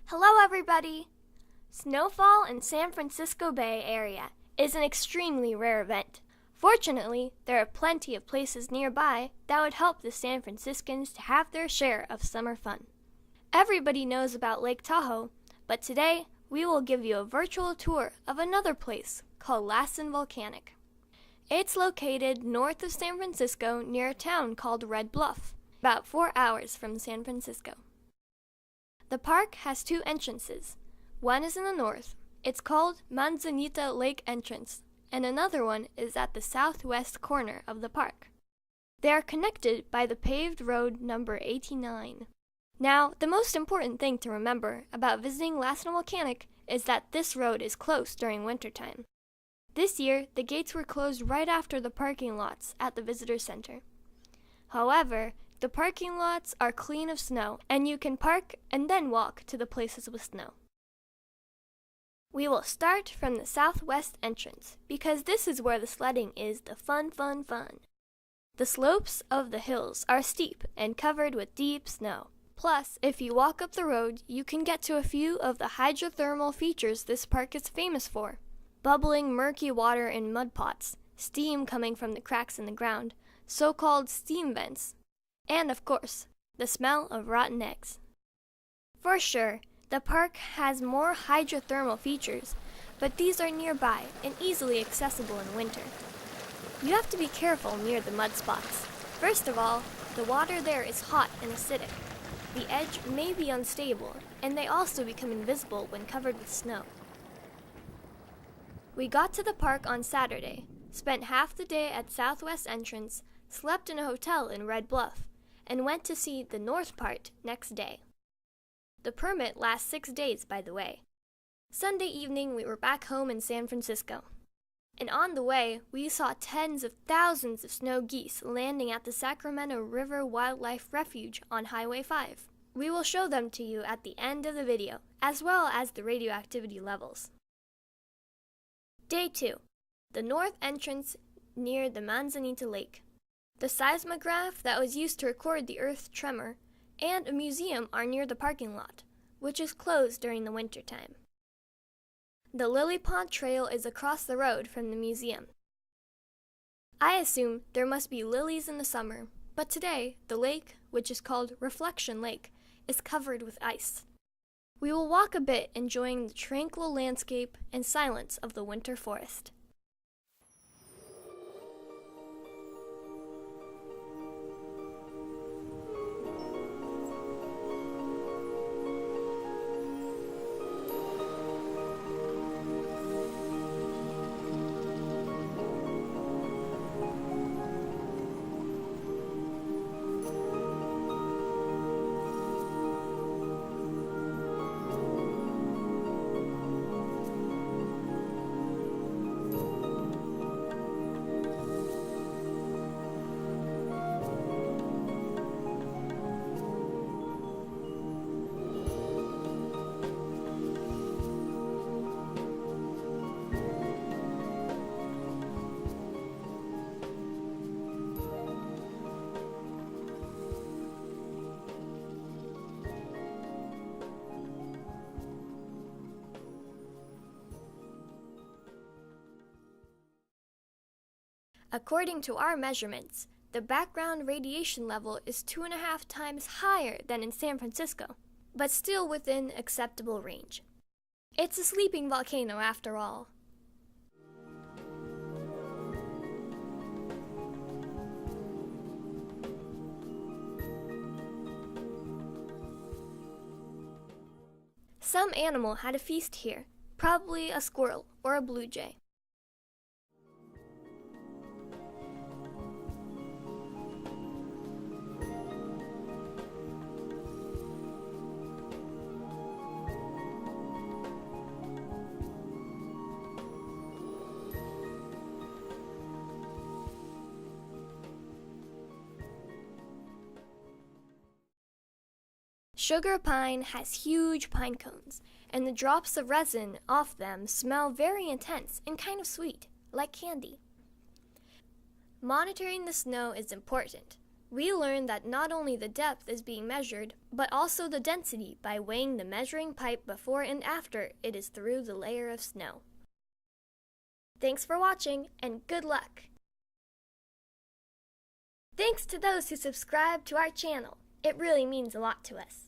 Hello everybody! Snowfall in San Francisco Bay Area is an extremely rare event. Fortunately, there are plenty of places nearby that would help the San Franciscans to have their share of summer fun. Everybody knows about Lake Tahoe, but today we will give you a virtual tour of another place called Lassen Volcanic. It's located north of San Francisco near a town called Red Bluff, about 4 hours from San Francisco. The park has two entrances. One is in the north. It's called Manzanita Lake Entrance, and another one is at the southwest corner of the park. They are connected by the paved road number 89. Now, the most important thing to remember about visiting Lassen Volcanic is that this road is closed during wintertime. This year, the gates were closed right after the parking lots at the visitor center. However, the parking lots are clean of snow, and you can park and then walk to the places with snow. We will start from the southwest entrance, because this is where the sledding is the fun. The slopes of the hills are steep and covered with deep snow. Plus, if you walk up the road, you can get to a few of the hydrothermal features this park is famous for. Bubbling murky water in mud pots, steam coming from the cracks in the ground, so-called steam vents, and, of course, the smell of rotten eggs. For sure, the park has more hydrothermal features, but these are nearby and easily accessible in winter. You have to be careful near the mud spots. First of all, the water there is hot and acidic. The edge may be unstable, and they also become invisible when covered with snow. We got to the park on Saturday, spent half the day at Southwest Entrance, slept in a hotel in Red Bluff, and went to see the north part next day. The permit lasts 6 days, by the way. Sunday evening, we were back home in San Francisco. And on the way, we saw tens of thousands of snow geese landing at the Sacramento River Wildlife Refuge on Highway 5. We will show them to you at the end of the video, as well as the radioactivity levels. Day 2. The north entrance near the Manzanita Lake. The seismograph that was used to record the Earth tremor and a museum are near the parking lot, which is closed during the winter time. The Lily Pond Trail is across the road from the museum. I assume there must be lilies in the summer, but today the lake, which is called Reflection Lake, is covered with ice. We will walk a bit enjoying the tranquil landscape and silence of the winter forest. According to our measurements, the background radiation level is 2.5 times higher than in San Francisco, but still within acceptable range. It's a sleeping volcano after all. Some animal had a feast here, probably a squirrel or a blue jay. Sugar pine has huge pine cones, and the drops of resin off them smell very intense and kind of sweet, like candy. Monitoring the snow is important. We learned that not only the depth is being measured, but also the density by weighing the measuring pipe before and after it is through the layer of snow. Thanks for watching, and good luck! Thanks to those who subscribe to our channel. It really means a lot to us.